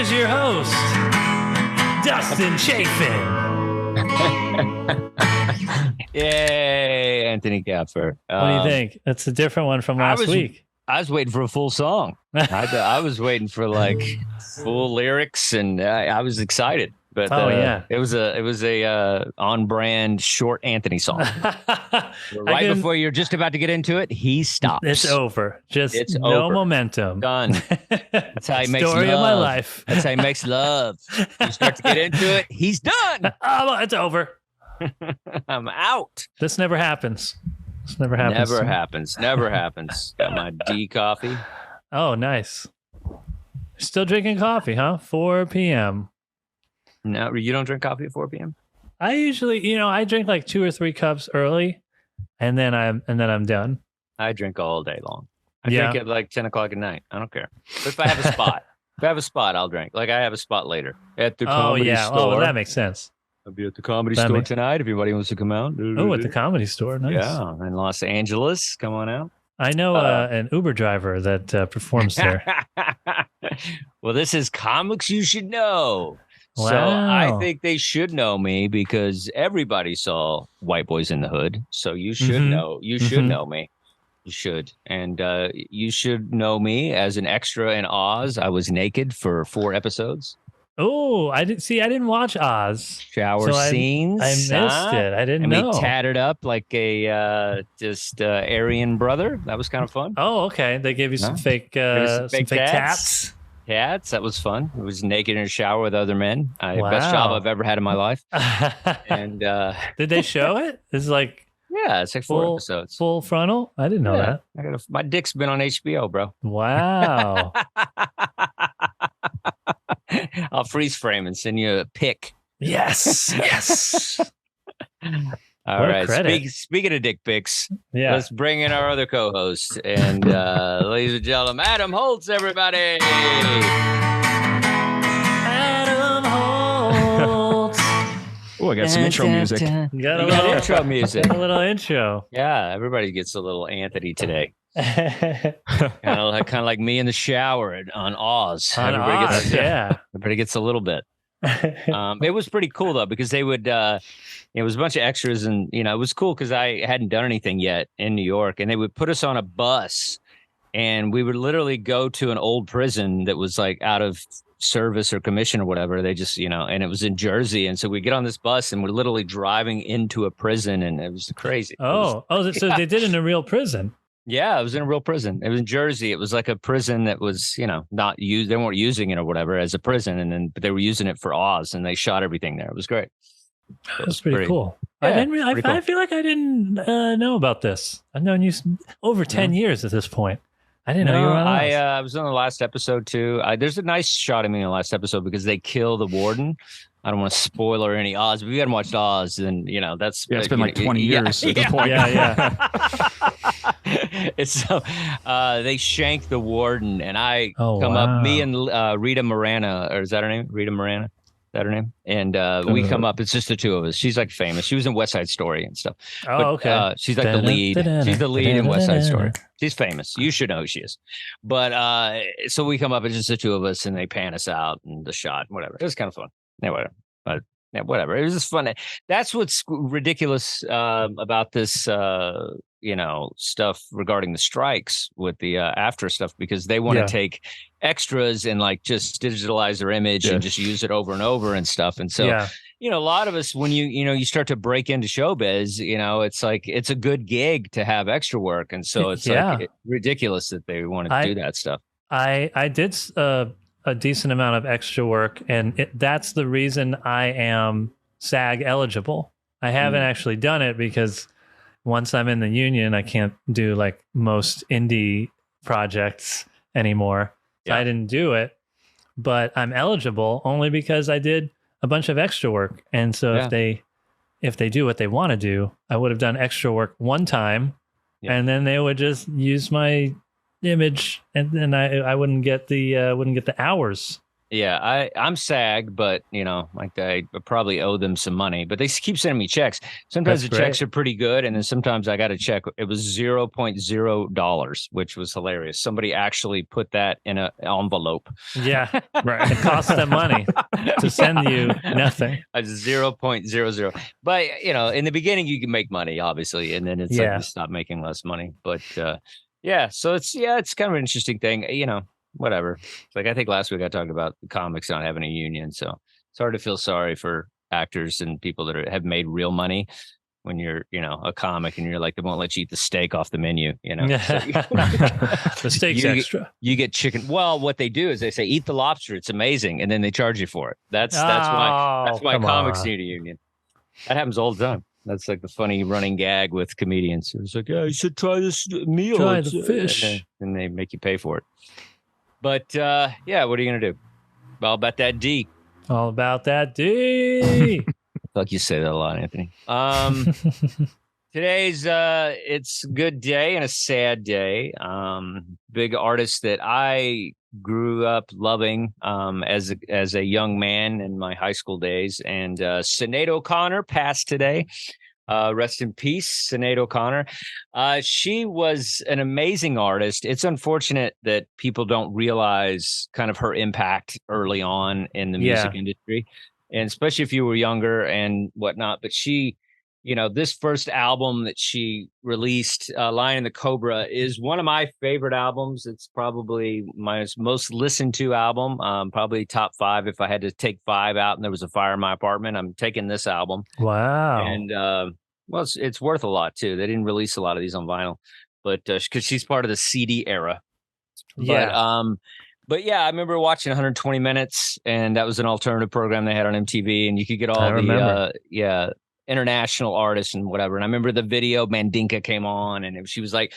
Here's your host, Dustin Chafin. Yay, Anthony Kapfer. What do you think? That's a different one from last week. I was waiting for a full song. I was waiting for like full lyrics, and I was excited. But it was a on brand short Anthony song. Right before you're just about to get into it, he stops. It's over. It's no over. Momentum. Done. That's how he makes Story love. Of my life. That's how he makes love. You start to get into it, he's done. Oh, it's over. I'm out. This never happens. Never happens. Got my D coffee. Oh, nice. Still drinking coffee, huh? 4 p.m. No, you don't drink coffee at 4 p.m.? I usually, I drink like 2 or 3 cups early, and then I'm done. I drink all day long. I drink at like 10 o'clock at night. I don't care. But if I have a spot, I'll drink. Like I have a spot later at the comedy store. Oh, that makes sense. I'll be at the comedy store tonight if anybody wants to come out. Oh, at the comedy store. Nice. Yeah, in Los Angeles. Come on out. I know an Uber driver that performs there. Well, this is Comics You Should Know. Wow. So I think they should know me because everybody saw White Boys in the Hood. So you should know. You should know me. You should. And you should know me as an extra in Oz. I was naked for 4 episodes. Oh, I didn't watch Oz. Shower scenes. I missed it. I didn't know. And we tatted up like a Aryan brother. That was kind of fun. Oh, okay. They gave you some fake tats. Tats. That was fun. I was naked in a shower with other men. Best job I've ever had in my life. And did they show it? It's like it's like 4 episodes. Full frontal? I didn't know that. My dick's been on HBO, bro. Wow. I'll freeze frame and send you a pic. Yes. All right. Speaking of dick pics, let's bring in our other co-host. And ladies and gentlemen, Adam Holtz, everybody. Adam Holtz. Oh, I got some intro music. Got a little intro music. A little intro. Yeah, everybody gets a little Anthony today. kind of like me in the shower on Oz. Everybody gets a little bit. It was pretty cool though because they would it was a bunch of extras and it was cool because I hadn't done anything yet in New York, and they would put us on a bus and we would literally go to an old prison that was like out of service or commission or whatever. They just and it was in Jersey, and so we get on this bus and we're literally driving into a prison, and it was crazy. So they did it in a real prison. Yeah, it was in a real prison. It was in Jersey. It was like a prison that was, not used. They weren't using it or whatever as a prison, but they were using it for Oz, and they shot everything there. It was great. That was pretty cool. Yeah, I feel like I didn't know about this. I've known you over 10 years at this point. I didn't know you were on Oz. I was on the last episode too. There's a nice shot of me in the last episode because they kill the warden. I don't want to spoil or any Oz, but if you hadn't watched Oz, then that's it's been like 20 years at this point. Yeah. So they shank the warden, and I come up. Me and Rita Morana, or is that her name? Rita Morana, is that her name? And we come up. It's just the two of us. She's like famous. She was in West Side Story and stuff. Okay. She's like the lead. She's the lead in West Side Story. She's famous. You should know who she is. But so we come up. It's just the two of us, and they pan us out and the shot, whatever. It was kind of fun. Yeah, whatever. But yeah, whatever. It was just fun. That's what's ridiculous about this, stuff regarding the strikes with the AFTRA stuff, because they want to take extras and like just digitalize their image and just use it over and over and stuff. And so, a lot of us, when you start to break into showbiz, it's like it's a good gig to have extra work, and so it's like ridiculous that they want to do that stuff. I did a decent amount of extra work, and that's the reason I am SAG eligible. I haven't actually done it because once I'm in the union, I can't do like most indie projects anymore. So I didn't do it, but I'm eligible only because I did a bunch of extra work. And so if they do what they want to do, I would have done extra work one time, and then they would just use my image, and then I wouldn't get the hours Yeah, I'm SAG, but like I probably owe them some money, but they keep sending me checks. Sometimes the checks are pretty good, and then sometimes I got a check. It was $0.0, which was hilarious. Somebody actually put that in an envelope. Yeah, right. It costs them money to send you nothing. A 0.00. But in the beginning you can make money, obviously, and then it's like you stop making less money. But yeah, so it's kind of an interesting thing, whatever. Like I think last week I talked about the comics not having a union, so it's hard to feel sorry for actors and people that have made real money when you're a comic and you're like, they won't let you eat the steak off the menu. So, the steak's extra. You get chicken. Well, what they do is they say eat the lobster, it's amazing, and then they charge you for it. That's why comics need a union. That happens all the time. That's like the funny running gag with comedians. It's like, yeah, you should try this meal. Try the fish, and they make you pay for it. But yeah, what are you gonna do? All about that D. All about that D. Like you say that a lot, Anthony. Today's it's a good day and a sad day. Big artist that I grew up loving as a young man in my high school days, and Sinead O'Connor passed today. Rest in peace, Sinead O'Connor. She was an amazing artist. It's unfortunate that people don't realize kind of her impact early on in the music industry, and especially if you were younger and whatnot. But she, this first album that she released, Lion and the Cobra, is one of my favorite albums. It's probably my most listened to album, probably top 5. If I had to take 5 out and there was a fire in my apartment, I'm taking this album. Wow. And well, it's worth a lot too. They didn't release a lot of these on vinyl, but because she's part of the CD era. But yeah, I remember watching 120 Minutes, and that was an alternative program they had on MTV, and you could get all the international artists and whatever. And I remember the video Mandinka came on, and she was like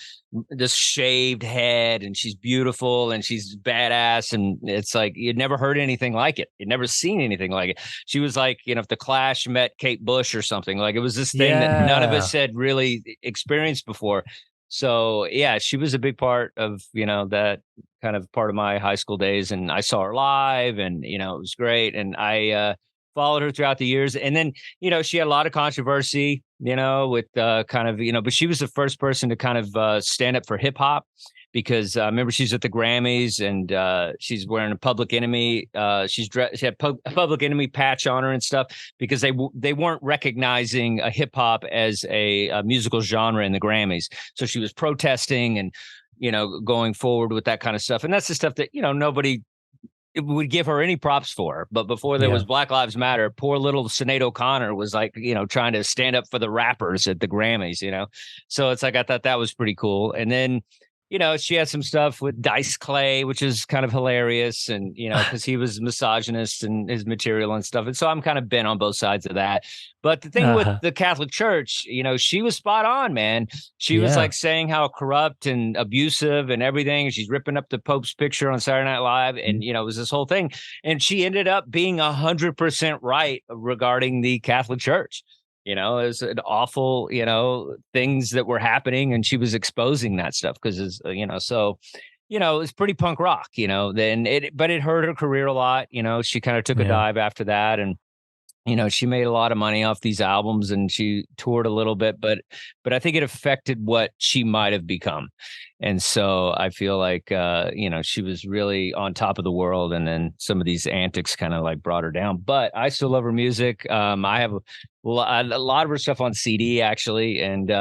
this shaved head, and she's beautiful and she's badass, and it's like you'd never heard anything like it. You'd never seen anything like it. She was like, if the Clash met Kate Bush or something, like it was this thing that none of us had really experienced before. So yeah, she was a big part of that kind of part of my high school days, and I saw her live, and it was great, and I followed her throughout the years. And then she had a lot of controversy with kind of but she was the first person to kind of stand up for hip hop, because I remember she's at the Grammys, and she's wearing a Public Enemy. She had a Public Enemy patch on her and stuff, because they weren't recognizing a hip hop as a musical genre in the Grammys. So she was protesting and going forward with that kind of stuff. And that's the stuff that nobody would give her any props for. But before there was Black Lives Matter, poor little Sinead O'Connor was like trying to stand up for the rappers at the Grammys. So it's like I thought that was pretty cool. And then she had some stuff with Dice Clay, which is kind of hilarious. And, because he was misogynist and his material and stuff. And so I'm kind of bent on both sides of that. But the thing with the Catholic Church, she was spot on, man. She was like saying how corrupt and abusive and everything. She's ripping up the Pope's picture on Saturday Night Live. And, it was this whole thing. And she ended up being 100% right regarding the Catholic Church. It was an awful, things that were happening, and she was exposing that stuff because, so, it's pretty punk rock, but it hurt her career a lot. She kind of took a dive after that, and, she made a lot of money off these albums, and she toured a little bit, but I think it affected what she might have become. And so I feel like, she was really on top of the world, and then some of these antics kind of like brought her down. But I still love her music. I have a lot of her stuff on CD, actually. And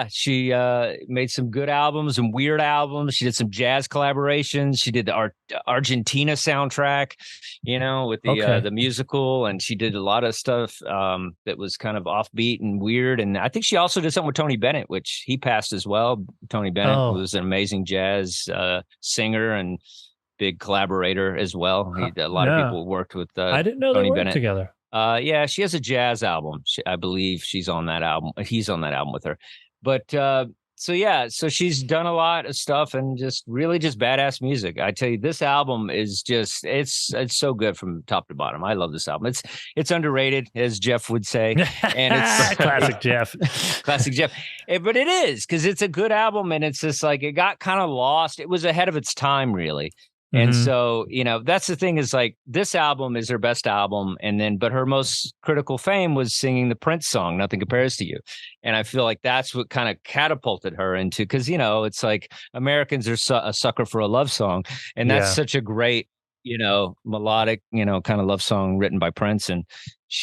she made some good albums and weird albums. She did some jazz collaborations. She did the Argentina soundtrack, with the musical, and she did a lot of stuff that was kind of offbeat and weird. And I think she also did something with Tony Bennett, which he passed as well. Tony Bennett was an amazing jazz singer and big collaborator as well. A lot of people worked with I didn't know Tony they worked Bennett together. She has a jazz album. I believe she's on that album. He's on that album with her. But so she's done a lot of stuff and just really just badass music. I tell you, this album is just it's so good from top to bottom. I love this album. It's underrated, as Jeff would say, and it's classic Jeff. Classic Jeff. But it is, because it's a good album, and it's just like it got kind of lost. It was ahead of its time, really. And so, that's the thing is like this album is her best album. But her most critical fame was singing the Prince song, Nothing Compares to You. And I feel like that's what kind of catapulted her into, because, it's like Americans are a sucker for a love song. And that's such a great, melodic, kind of love song written by Prince. And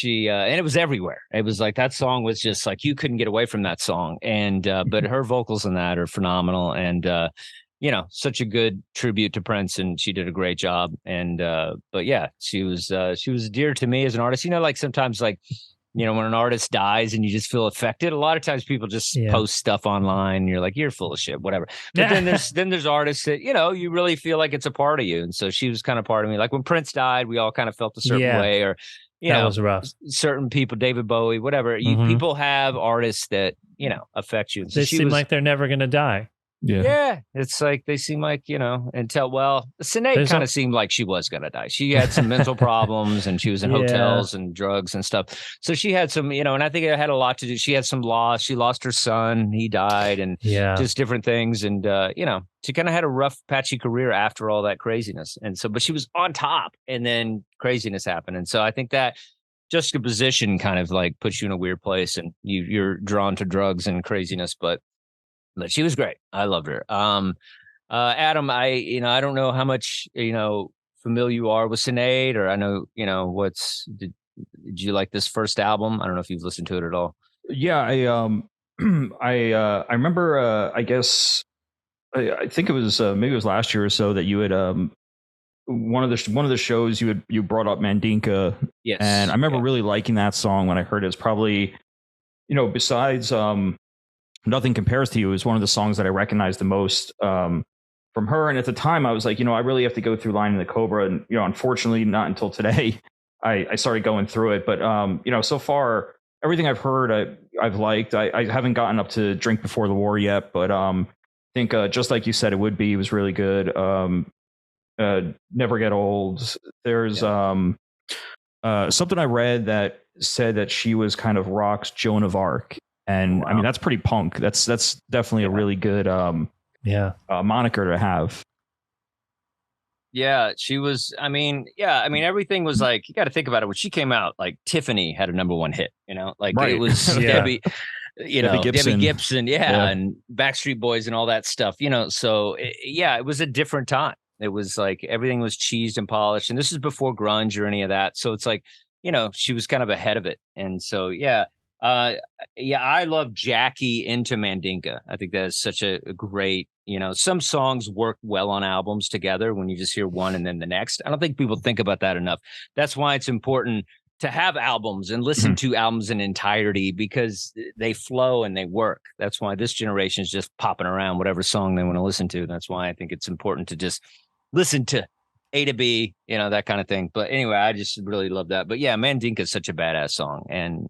and it was everywhere. It was like that song was just like you couldn't get away from that song. And but her vocals in that are phenomenal. And such a good tribute to Prince, and she did a great job. And but yeah, she was dear to me as an artist. Like sometimes like when an artist dies and you just feel affected. A lot of times people just post stuff online and you're like, you're full of shit, whatever. But then there's artists that you really feel like it's a part of you. And so she was kind of part of me. Like when Prince died, we all kind of felt a certain way, or that was rough. Certain people, David Bowie, whatever. People have artists that affect you. So they seem like they're never going to die. Yeah, it's like they seem like Sinead kind of seemed like she was gonna die. She had some mental problems, and she was in hotels and drugs and stuff. So she had some, and I think it had a lot to do. She had some loss. She lost her son. He died, and just different things. And she kind of had a rough, patchy career after all that craziness. And so, but she was on top, and then craziness happened. And so I think that juxtaposition kind of like puts you in a weird place, and you're drawn to drugs and craziness, but she was great. I loved her. Adam, I don't know how much, familiar you are with Sinead, or I know, did you like this first album? I don't know if you've listened to it at all. Yeah, I remember, I guess, I think it was, maybe it was last year or so that you had, one of the shows you brought up Mandinka. Yes. And I remember really liking that song when I heard it. It's probably, besides, Nothing Compares to You is one of the songs that I recognized the most from her. And at the time I was like, I really have to go through Lion and the Cobra. And, unfortunately not until today, I started going through it. But, so far everything I've heard, I've liked. I haven't gotten up to Drink Before the War yet, but I think just like you said, it was really good. Never Get Old. There's something I read that said that she was kind of rock's Joan of Arc. And I mean, that's pretty punk. That's definitely a really good moniker to have. Yeah, she was. Everything was like, you got to think about it. When she came out, like Tiffany had a #1 hit. It was Debbie, Debbie Gibson, and Backstreet Boys and all that stuff. So it was a different time. It was like everything was cheesed and polished, and this is before grunge or any of that. So it's like, she was kind of ahead of it, and so I love Jackie into Mandinka. I think that is such a great, some songs work well on albums together when you just hear one and then the next. I don't think people think about that enough. That's why it's important to have albums and listen to albums in entirety, because they flow and they work. That's why this generation is just popping around whatever song they want to listen to. That's why I think it's important to just listen to A to B, that kind of thing. But anyway, I just really love that. But yeah, Mandinka is such a badass song. And,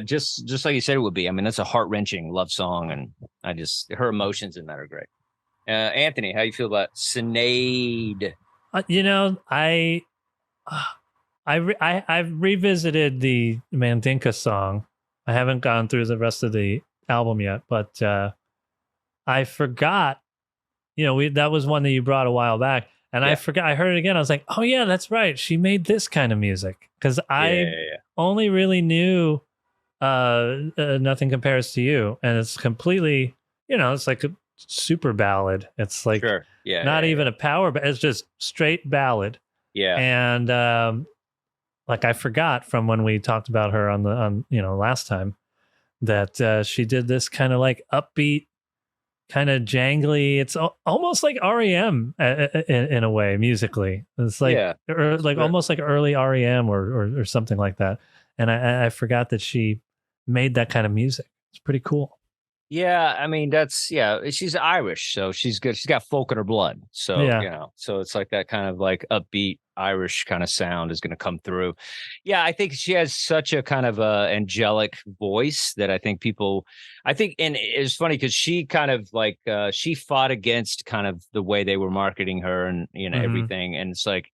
just like you said it would be. I mean, that's a heart-wrenching love song. And her emotions in that are great. Anthony, how you feel about Sinead? I've revisited the Mandinka song. I haven't gone through the rest of the album yet, but I forgot. That was one that you brought a while back, and I forgot. I heard it again. I was like, oh yeah, that's right. She made this kind of music, because I only really knew Nothing Compares to You, and it's completely, it's like a super ballad. It's like not even a power, but it's just straight ballad. Yeah, and like I forgot from when we talked about her on last time that she did this kind of like upbeat, kind of jangly. It's almost like REM in a way musically. It's like almost like early REM or something like that. And I forgot that she made that kind of music. It's pretty cool. Yeah, I mean she's Irish, so she's good. She's got folk in her blood. So so it's like that kind of like upbeat Irish kind of sound is going to come through. Yeah, I think she has such a kind of angelic voice that I think and it's funny because she kind of like she fought against kind of the way they were marketing her and everything, and it's like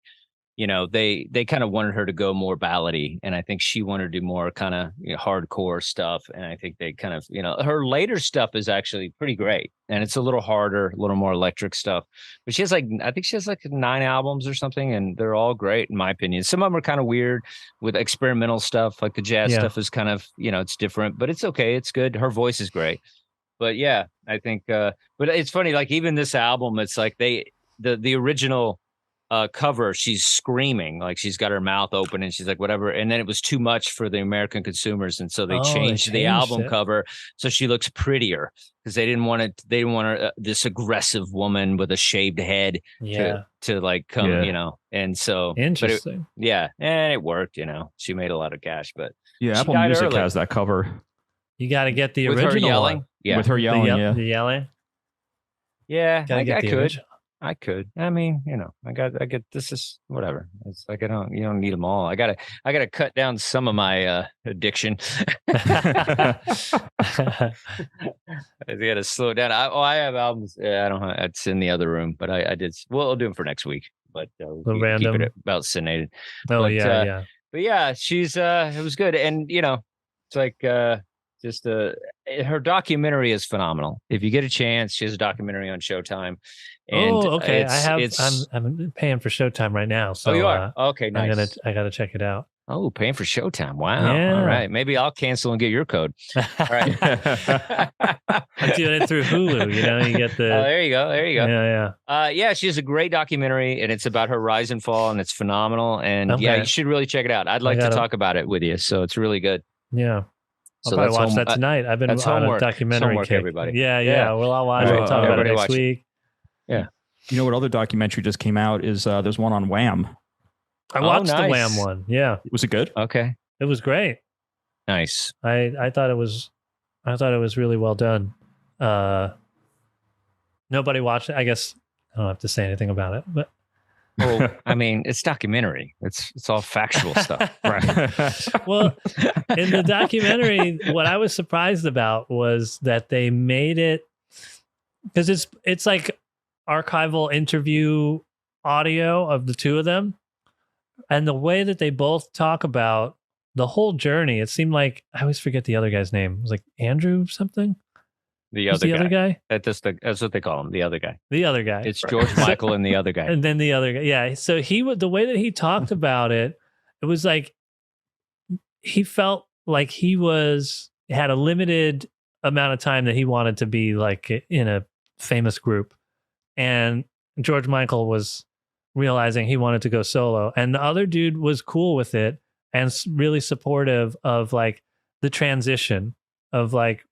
they kind of wanted her to go more ballady, and I think she wanted to do more kind of hardcore stuff. And I think they kind of, her later stuff is actually pretty great, and it's a little harder, a little more electric stuff. But I think she has like 9 albums or something, and they're all great in my opinion. Some of them are kind of weird with experimental stuff, like the jazz stuff is kind of, it's different, but it's okay, it's good. Her voice is great. But yeah, I think, but it's funny, like even this album, it's like the original cover, she's screaming, like she's got her mouth open and she's like whatever, and then it was too much for the American consumers, and so they changed the album cover so she looks prettier, because they didn't want her, this aggressive woman with a shaved head to like come, and so interesting. And it worked, she made a lot of cash. But Apple Music has that cover. You got to get the with original her yelling one. With her yelling, the yelling. I could. I mean, I get, this is whatever. It's like, you don't need them all. I gotta cut down some of my addiction. I gotta slow down. I have albums. I don't have, it's in the other room, but I did. Well, I'll do them for next week, but keep it about Sinead. But yeah, she's, it was good. And, it's like, just her documentary is phenomenal. If you get a chance, she has a documentary on Showtime. And okay. I'm paying for Showtime right now. So you are? Okay, nice. I gotta check it out. Oh, paying for Showtime. Wow. Yeah. All right. Maybe I'll cancel and get your code. All right. I'm doing it through Hulu. You get the. Oh, there you go. Yeah. Yeah. She has a great documentary, and it's about her rise and fall, and it's phenomenal. And you should really check it out. I'd like to talk about it with you. So it's really good. Yeah. I'll probably watch that tonight. I've been on a documentary kick. Everybody. Yeah. Well, I'll watch it. We'll talk about it next week. Yeah. You know what other documentary just came out is there's one on Wham. I watched the Wham one. Yeah. Was it good? Okay. It was great. Nice. I thought it was really well done. Nobody watched it. I guess I don't have to say anything about it, but well, I mean, it's documentary. It's all factual stuff. Right. Well, in the documentary, what I was surprised about was that they made it, because it's like archival interview audio of the two of them, and the way that they both talk about the whole journey. It seemed like, I always forget the other guy's name. It was like Andrew something. The other guy. That's what they call him. The other guy. The other guy. It's George Michael and the other guy. And then the other guy. Yeah. So the way that he talked about it, it was like he felt like he had a limited amount of time that he wanted to be like in a famous group, and George Michael was realizing he wanted to go solo, and the other dude was cool with it and really supportive of like the transition of like,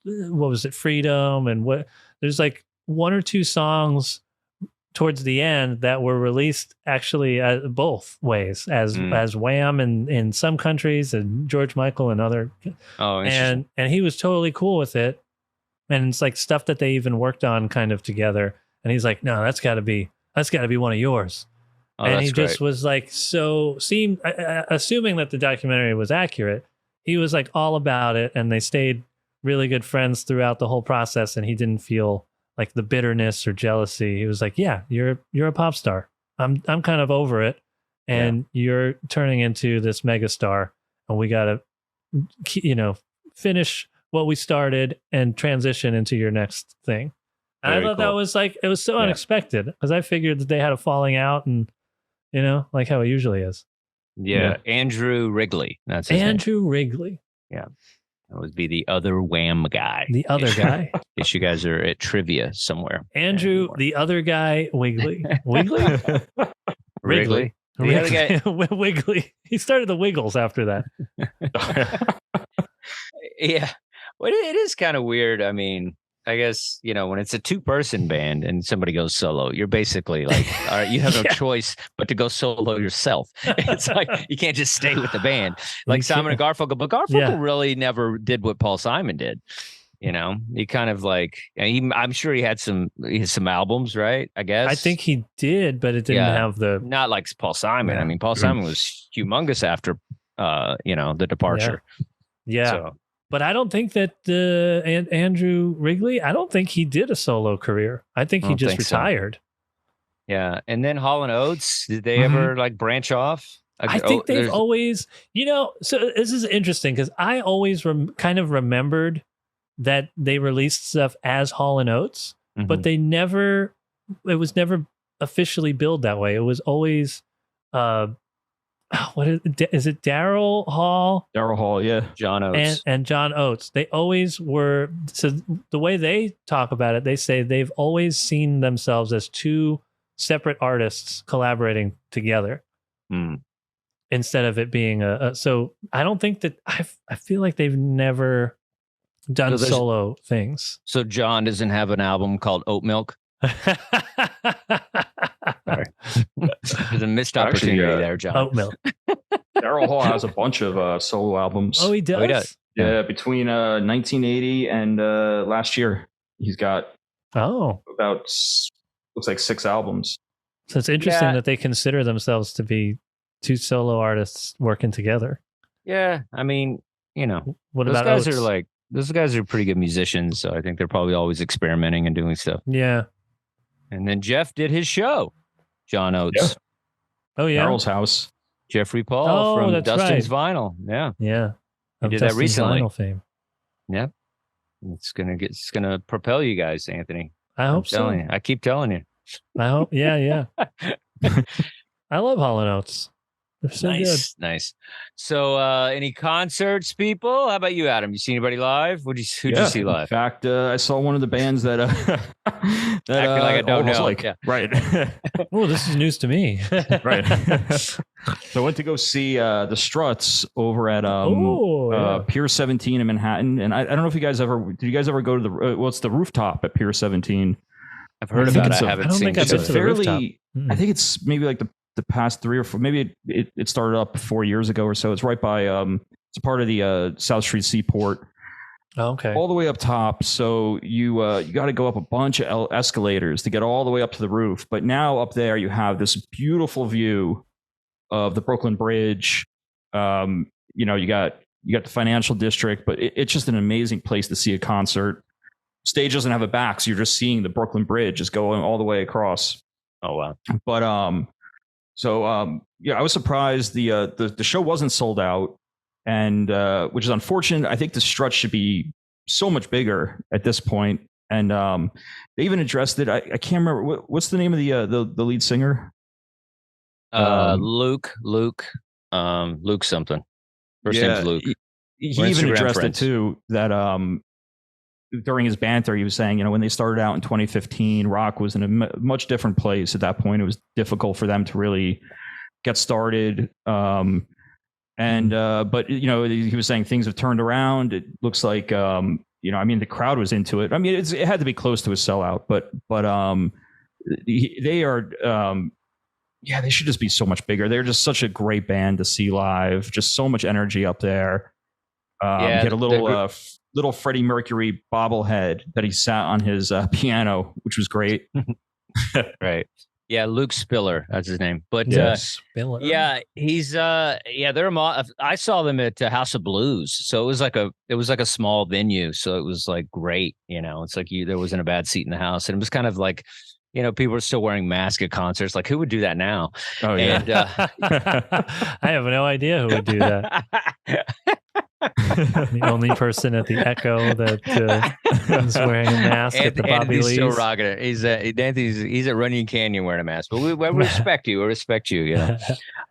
what was it, Freedom, and what, there's like 1 or 2 songs towards the end that were released actually both ways as Wham in some countries and George Michael in other. Oh, and he was totally cool with it, and it's like stuff that they even worked on kind of together, and he's like, no, that's got to be one of yours. And he just was like, assuming that the documentary was accurate, he was like all about it, and they stayed really good friends throughout the whole process, and he didn't feel like the bitterness or jealousy. He was like, yeah, you're a pop star. I'm kind of over it, and you're turning into this mega star, and we got to finish what we started and transition into your next thing. And I thought that was like, it was so unexpected, because I figured that they had a falling out, and like how it usually is. Yeah. Andrew Wrigley. That's his name. Wrigley. Yeah. That would be the other Wham guy. The other guy. In case you guys are at trivia somewhere. Andrew, the other guy, Wiggly. Wiggly? Wrigley. The other guy. Wiggly. He started the Wiggles after that. Yeah. Well, it is kind of weird. I mean, I guess, when it's a 2-person band and somebody goes solo, you're basically like, all right, you have no choice but to go solo yourself. It's like, you can't just stay with the band. Like Simon and Garfunkel, but Garfunkel really never did what Paul Simon did. He kind of like, I'm sure he had some albums, right? I guess. I think he did, but it didn't have not like Paul Simon. I mean, Paul Simon was humongous after, the departure. Yeah. So. But I don't think that Andrew Wrigley, I don't think he did a solo career. I think he just retired. So. Yeah. And then Hall and Oates, did they ever like branch off? I think they've always, so this is interesting because I always kind of remembered that they released stuff as Hall and Oates, but it was never officially billed that way. It was always, what is it? Daryl Hall? Daryl Hall, yeah. John Oates. And John Oates. They always were, so the way they talk about it, they say they've always seen themselves as two separate artists collaborating together. Instead of it being so I don't think that I feel like they've never done solo things. So John doesn't have an album called Oat Milk. Sorry. There's a missed opportunity there, John. Oat Milk. Daryl Hall has a bunch of solo albums. Oh, he does? Oh, he does. Yeah, between 1980 and last year, he's got about looks like 6 albums. So it's interesting that they consider themselves to be two solo artists working together. Yeah, I mean, what those about guys Oates? Those guys are pretty good musicians, so I think they're probably always experimenting and doing stuff. Yeah. And then Jeff did his show, John Oates. Yeah. Oh yeah, Daryl's house. Jeffrey Paul from Dustin's Vinyl. Yeah, yeah. He did that recently. Vinyl fame. Yeah, it's gonna propel you guys, Anthony. I hope so. I keep telling you. I hope. Yeah. I love Hall and Oates. They're so good. Nice. So, any concerts, people? How about you, Adam? You see anybody live? Who'd you see live? In fact, I saw one of the bands that acting like I don't know. Right. Oh, this is news to me. Right. So I went to go see the Struts over at Pier 17 in Manhattan, and I don't know if you guys ever go to the it's the Rooftop at Pier 17. I've heard about it. I haven't seen it. It's fairly. I think it's maybe like the past 3 or 4, maybe it started up 4 years ago or so. It's right by it's a part of the South Street Seaport. Oh, okay. All the way up top. So you got to go up a bunch of escalators to get all the way up to the roof. But now up there you have this beautiful view of the Brooklyn Bridge. You got the financial district, but it's just an amazing place to see a concert. Stage doesn't have a back, so you're just seeing the Brooklyn Bridge just going all the way across. Oh wow. But I was surprised the show wasn't sold out, and which is unfortunate. I think the Struts should be so much bigger at this point. And they even addressed it. I can't remember what's the name of the lead singer. Luke something. First name's Luke. He even addressed it too, that during his banter, he was saying, when they started out in 2015, rock was in a much different place. At that point, it was difficult for them to really get started. But he was saying things have turned around. It looks like, the crowd was into it. I mean, it had to be close to a sellout, but they are, they should just be so much bigger. They're just such a great band to see live. Just so much energy up there. He had a little Freddie Mercury bobblehead that he sat on his piano, which was great. Right. Yeah, Luke Spiller, that's his name. But Spiller. Yeah, he's they're I saw them at House of Blues, so it was like a small venue, so it was like great. It's like there wasn't a bad seat in the house, and it was kind of like, people are still wearing masks at concerts. Like, who would do that now? Oh yeah. And, I have no idea who would do that. The only person at the Echo that is wearing a mask at the Bobby Lee's. Still rocking it. He's at Runyon Canyon wearing a mask. But we respect you. We respect you.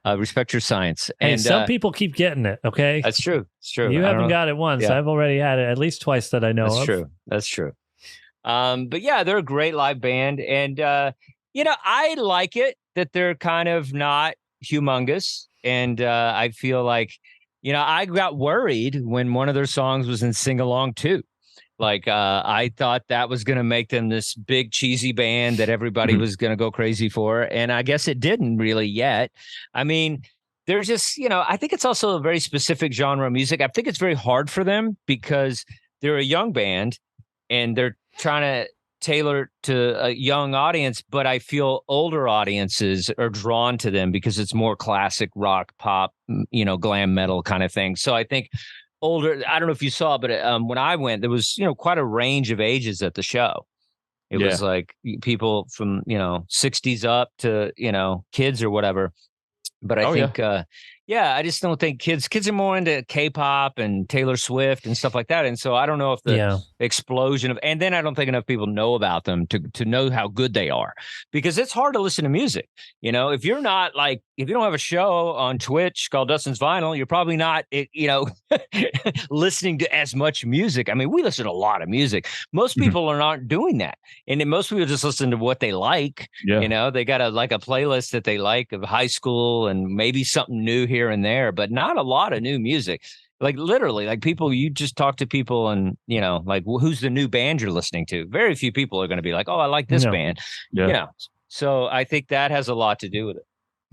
Respect your science. And some people keep getting it. Okay, that's true. It's true. You haven't got it once. Yeah. I've already had it at least twice that I know of. That's true. But yeah, they're a great live band, and I like it that they're kind of not humongous, and I feel like. I got worried when one of their songs was in Sing Along 2. Like, I thought that was going to make them this big cheesy band that everybody was going to go crazy for. And I guess it didn't really yet. I mean, they're just, I think it's also a very specific genre of music. I think it's very hard for them because they're a young band and they're trying to tailor to a young audience, but I feel older audiences are drawn to them because it's more classic rock, pop, glam metal kind of thing. So I think older, I don't know if you saw, but when I went, there was, quite a range of ages at the show. It was like people from, 60s up to, kids or whatever. But I think, I just don't think kids are more into K-pop and Taylor Swift and stuff like that. And so I don't know if the explosion and then I don't think enough people know about them to know how good they are, because it's hard to listen to music. If you're not if you don't have a show on Twitch called Dustin's Vinyl, you're probably not, listening to as much music. I mean, we listen to a lot of music. Most people are not doing that. And then most people just listen to what they like. Yeah. They got a playlist that they like of high school and maybe something new here and there, but not a lot of new music. Like literally, like people, you just talk to people and, who's the new band you're listening to? Very few people are going to be like, oh, I like this band. Yeah. So I think that has a lot to do with it.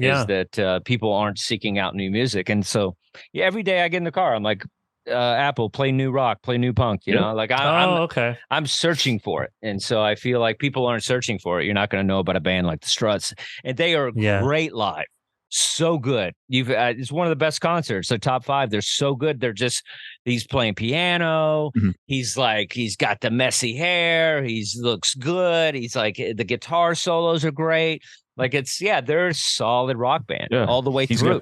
Is that people aren't seeking out new music. And so, every day I get in the car, I'm like, Apple, play new rock, play new punk, I'm searching for it. And so I feel like people aren't searching for it. You're not going to know about a band like the Struts, and they are great live. So good. It's one of the best concerts. The top 5. They're so good. He's playing piano. He's got the messy hair. Looks good. He's like, the guitar solos are great. Like they're a solid rock band all the way through.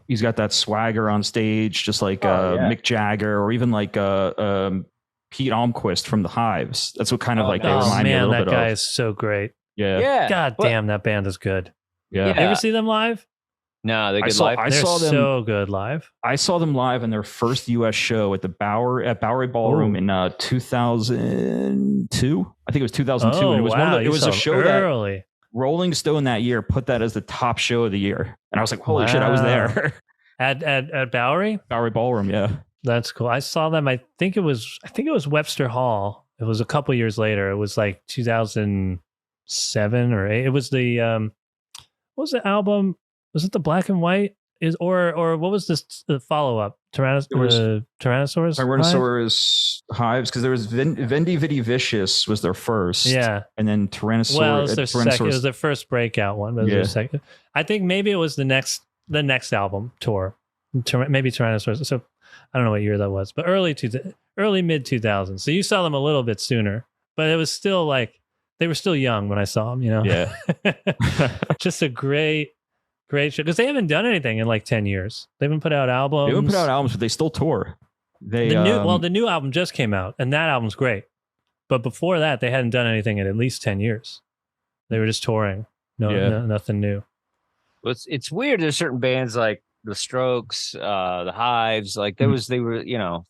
He's got that swagger on stage, just like Mick Jagger, or even like Pete Almquist from the Hives. That's what kind of they remind me a little bit of. That guy is so great. Yeah. God damn, that band is good. Yeah. You ever see them live? No, they're good live. They're so good live. I saw them live in their first U.S. show at Bowery Ballroom in 2002. I think it was 2002. Oh, and it was a show early. That Rolling Stone that year put that as the top show of the year, and I was like, "Holy shit, I was there!" at Bowery Ballroom, yeah. That's cool. I saw them. I think it was Webster Hall. It was a couple years later. It was like 2007 or 8. It was the what was the album? Was it the Black and White? Or what was this follow up? Tyrannosaurus Hives, because there was Vendi Vidi Vicious was their first, and then Tyrannosaurus. Well, it was their second. It was their first breakout one, but it was their second. I think maybe it was the next album tour, maybe Tyrannosaurus. So I don't know what year that was, but early mid 2000s. So you saw them a little bit sooner, but it was still they were still young when I saw them. Yeah, just a great show, because they haven't done anything in like 10 years. They haven't put out albums. They haven't put out albums, but they still tour. The new album just came out, and that album's great. But before that, they hadn't done anything in at least 10 years. They were just touring. Nothing new. Well, it's weird. There's certain bands like the Strokes, the Hives. Like they were,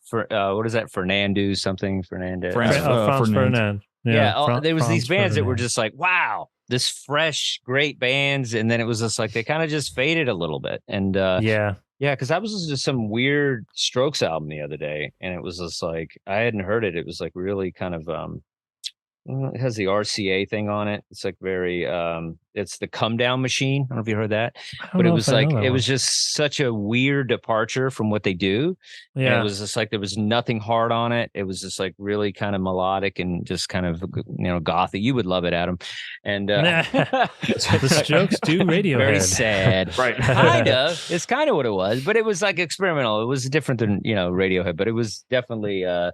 for what is that? Fernandez. Franz Ferdinand. There was these bands that were just like, wow, this fresh, great bands, and then it was just like they kind of just faded a little bit. And because I was listening to some weird Strokes album the other day, and it was just like I hadn't heard it. It was like really kind of it has the RCA thing on it. It's like very it's the Come Down Machine. I don't know if you heard that, but it was like it was just such a weird departure from what they do. Yeah, and it was just like there was nothing hard on it. It was just like really kind of melodic and just kind of gothy. You would love it, Adam. And the Strokes do Radiohead. Very sad, right? Kind of. It's kind of what it was, but it was like experimental. It was different than Radiohead, but it was definitely a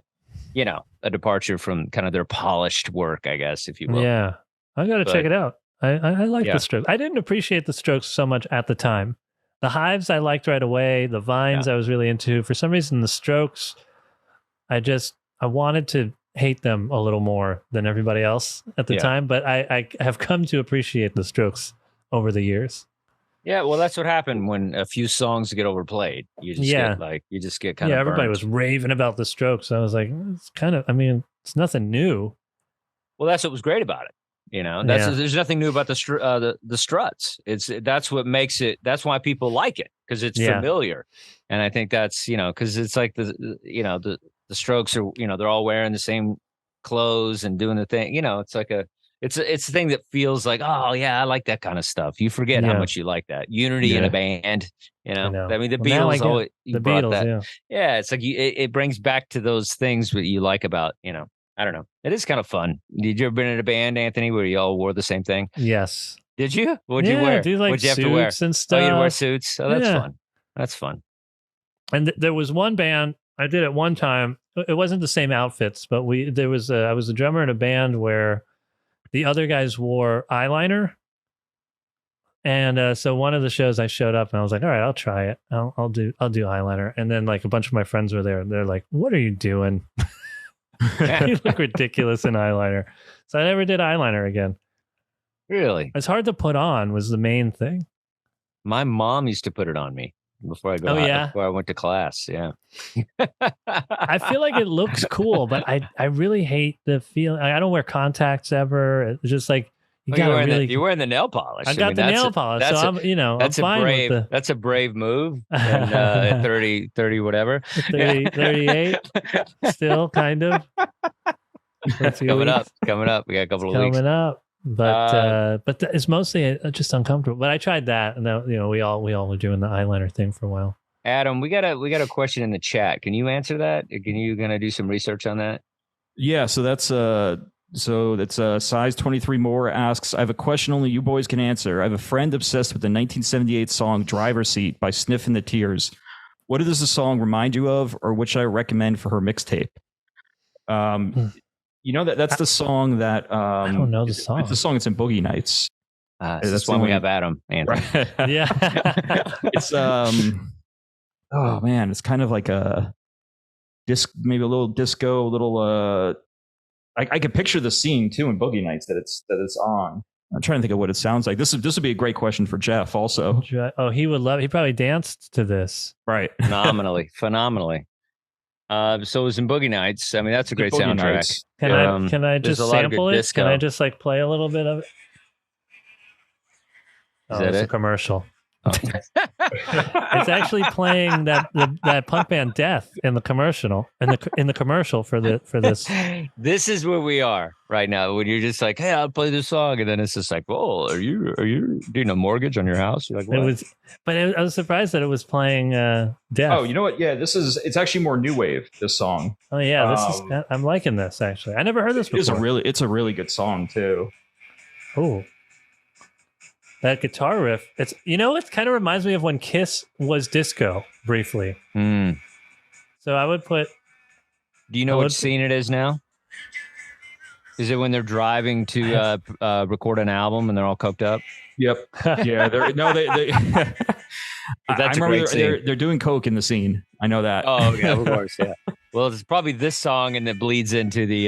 departure from kind of their polished work, I guess, if you will. Yeah, I got to check it out. I like the Strokes. I didn't appreciate the Strokes so much at the time. The Hives I liked right away. The Vines I was really into. For some reason, the Strokes, I wanted to hate them a little more than everybody else at the time. But I have come to appreciate the Strokes over the years. Yeah, well, that's what happened when a few songs get overplayed. You just get kind of everybody burned. was raving about the Strokes. I was like, it's nothing new. Well, that's what was great about it. There's nothing new about the Struts. That's what makes it. That's why people like it, because it's familiar. And I think that's because it's like the Strokes are they're all wearing the same clothes and doing the thing. It's like it's a thing that feels like, oh yeah, I like that kind of stuff. You forget how much you like that unity in a band. I mean, the Beatles always brought that. Yeah, it's like it brings back to those things that you like about I don't know. It is kind of fun. Did you ever been in a band, Anthony, where you all wore the same thing? Yes. Did you? What'd you wear? What'd you have to wear? And stuff. Oh, you wear suits. Oh, that's fun. That's fun. And there was one band I did at one time. It wasn't the same outfits, but I was a drummer in a band where the other guys wore eyeliner. And so one of the shows I showed up and I was like, all right, I'll try it. I'll do eyeliner. And then like a bunch of my friends were there. They're like, what are you doing? You look ridiculous in eyeliner. So I never did eyeliner again. Really? It's hard to put on was the main thing. My mom used to put it on me before I before I went to class. Yeah. I feel like it looks cool, but I really hate the feeling. I don't wear contacts ever. It's just like you're wearing the nail polish. I got the nail polish, so I'm fine with the... That's a brave move. And, at 30, whatever. 38, still kind of. Coming up. We got a couple of weeks. Coming up. But it's mostly just uncomfortable. But I tried that, and then, we all were doing the eyeliner thing for a while. Adam, we got a question in the chat. Can you answer that? Can you gonna do some research on that? Yeah. So that's size 23 more asks, I have a question only you boys can answer. I have a friend obsessed with the 1978 song Driver's Seat by Sniffin' the Tears. What does the song remind you of, or which I recommend for her mixtape? That's the song that I don't know the song. It's the song that's in Boogie Nights. That's why we have Adam answer. Right. Yeah. It's oh man, it's kind of like a maybe a little disco, a little I could picture the scene too in Boogie Nights that it's on. I'm trying to think of what it sounds like. This would be a great question for Jeff also. Oh, he would love. He probably danced to this. Right. Phenomenally. So it was in Boogie Nights. I mean, that's a great soundtrack. Can I just sample it? Disco. Can I just like play a little bit of it? Is that it's it? a commercial. Oh. It's actually playing that punk band Death in the commercial for this. This is where we are right now. When you're just like, hey, I'll play this song, and then it's just like, whoa, are you doing a mortgage on your house? You're like, what? I was surprised that it was playing Death. Oh, you know what? Yeah, it's actually more new wave. This song. Oh yeah, I'm liking this actually. I never heard this before. It's a really good song too. Oh. That guitar riff, it kind of reminds me of when Kiss was disco briefly. Mm. So I would put... Do you know what scene it is now? Is it when they're driving to record an album and they're all coked up? Yep. Yeah. They That's a great scene. They're doing coke in the scene. I know that. Oh, yeah, of course, yeah. Well, it's probably this song, and it bleeds into the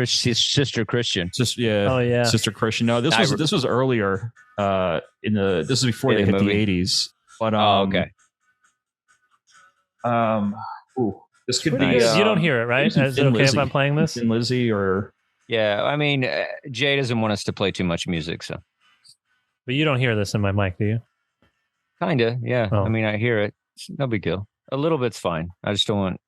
Sister Christian. Sister Christian. No, this was earlier. This was before they hit the 80s. But okay. This could be. You don't hear it, right? Is it okay if I'm playing this? Thin Lizzy or... Yeah, I mean, Jay doesn't want us to play too much music, so. But you don't hear this in my mic, do you? Kinda, yeah. Oh. I mean, I hear it. It's no big deal. A little bit's fine. I just don't want,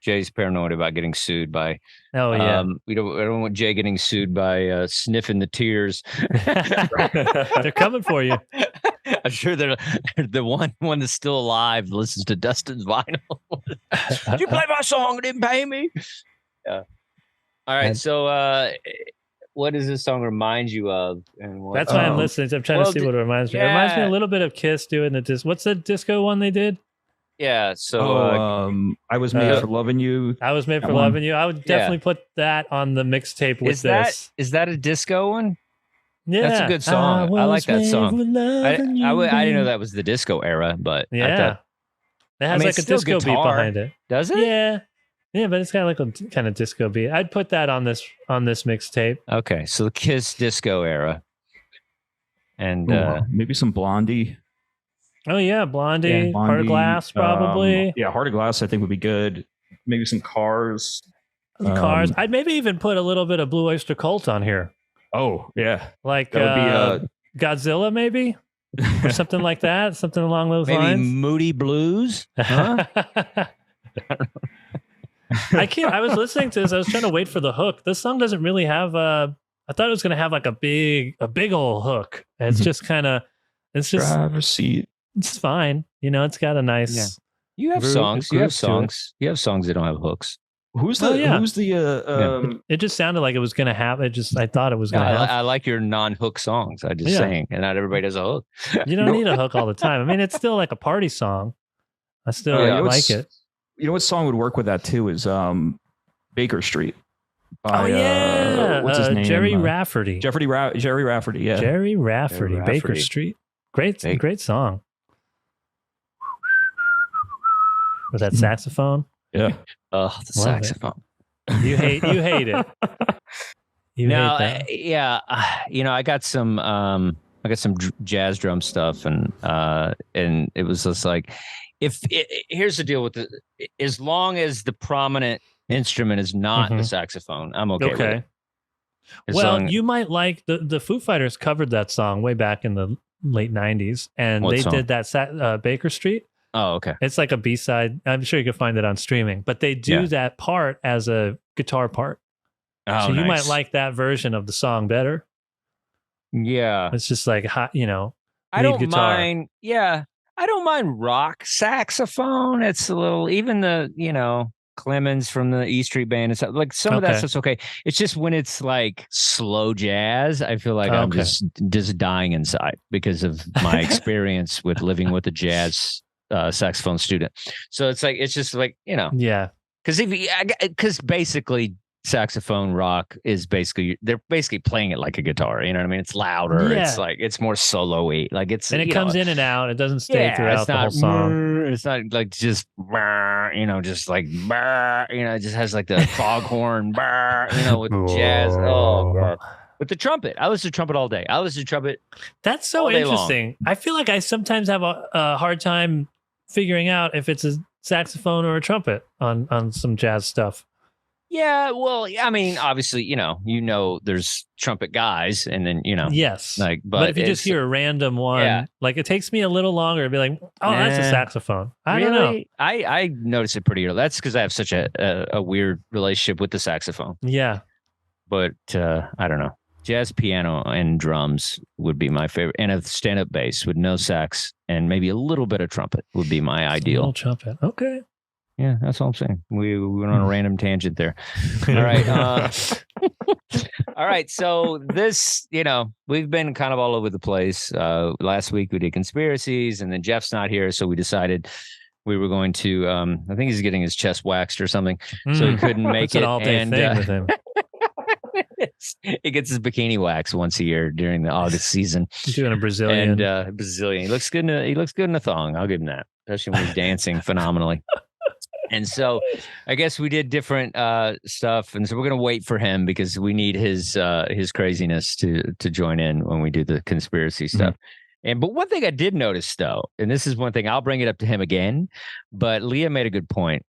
Jay's paranoid about getting sued by. Oh yeah. I don't want Jay getting sued by sniffing the tears. They're coming for you. I'm sure they're the one that's still alive listens to Dustin's vinyl. Did you play my song and didn't pay me? Yeah. All right. So, what does this song remind you of? And that's why I'm listening. I'm trying to see what it reminds me. It reminds me a little bit of Kiss doing the disco. What's the disco one they did? Yeah. So I Was Made for Loving You. I Was Made for Loving You. I would definitely put that on the mixtape with this. Is that a disco one? Yeah, that's a good song. I like that song. I didn't know that was the disco era, but yeah, it has like a disco beat behind it. Does it? Yeah. Yeah, but it's got like a kind of disco beat. I'd put that on this mixtape. Okay, so the Kiss disco era, and maybe some Blondie. Oh yeah, Blondie. Heart of Glass, probably. Heart of Glass, I think would be good. Maybe some Cars. Cars. I'd maybe even put a little bit of Blue Oyster Cult on here. Oh yeah, like that would be Godzilla, maybe, or something like that. Something along those lines. Maybe Moody Blues. Huh? I was listening to this. I was trying to wait for the hook. This song doesn't really have I thought it was going to have like a big old hook. And it's just kind of, it's just driver's seat. It's fine. It's got a nice. Yeah. You have songs. You have songs. You have songs that don't have hooks. Who's the? It just sounded like it was going to have. I thought it was going to have. I like your non-hook songs. I just saying, and not everybody does a hook. You don't need a hook all the time. I mean, it's still like a party song. I still like it. You know what song would work with that too is Baker Street. by what's his name? Jerry Rafferty. Jerry Rafferty, yeah. Jerry Rafferty, Baker Street. Great song. With that saxophone. Yeah. Oh, the saxophone. You hate it. You hate that. I got some jazz drum stuff, and it was just like, here's the deal with as long as the prominent instrument is not the saxophone, I'm okay with it. You might like the Foo Fighters covered that song way back in the late 90s, and they did that Baker Street. Oh, okay. It's like a B-side. I'm sure you can find it on streaming, but they do that part as a guitar part. Oh, so you might like that version of the song better. Yeah. It's just like, I don't guitar. mind. Yeah. I don't mind rock saxophone. It's a little, even the, Clemens from the E Street Band and stuff, like some of that stuff's okay. It's just when it's like slow jazz, I feel like I'm just dying inside because of my experience with living with a jazz saxophone student. So it's just like, yeah, because basically saxophone rock is they're basically playing it like a guitar. You know what I mean? It's louder. Yeah. It's like it's more solo-y. Like it comes in and out. It doesn't stay throughout the whole song. It's not like just just like it just has like the foghorn with jazz. Oh, God. With the trumpet, I listen to trumpet all day. I listen to trumpet. That's so interesting. I feel like I sometimes have a hard time figuring out if it's a saxophone or a trumpet on some jazz stuff. Yeah, well, I mean, obviously, there's trumpet guys, and then yes, like, but if you just hear a random one, like it takes me a little longer to be like, oh, that's a saxophone. I don't know. I notice it pretty early. That's because I have such a weird relationship with the saxophone. Yeah, but I don't know. Jazz piano and drums would be my favorite, and a stand-up bass with no sax and maybe a little bit of trumpet would be my ideal. A little trumpet, okay. Yeah, that's all I'm saying. We went on a random tangent there. All right. All right. So this, we've been kind of all over the place. Last week we did conspiracies, and then Jeff's not here. So we decided we were going to, I think he's getting his chest waxed or something. So he couldn't make it. An all-day thing with him. He gets his bikini wax once a year during the August season. He's doing a Brazilian. And Brazilian. He looks good in a thong. I'll give him that. Especially when he's dancing phenomenally. And so I guess we did different stuff. And so we're going to wait for him because we need his craziness to join in when we do the conspiracy stuff. But one thing I did notice, though, and this is one thing, I'll bring it up to him again, but Leah made a good point.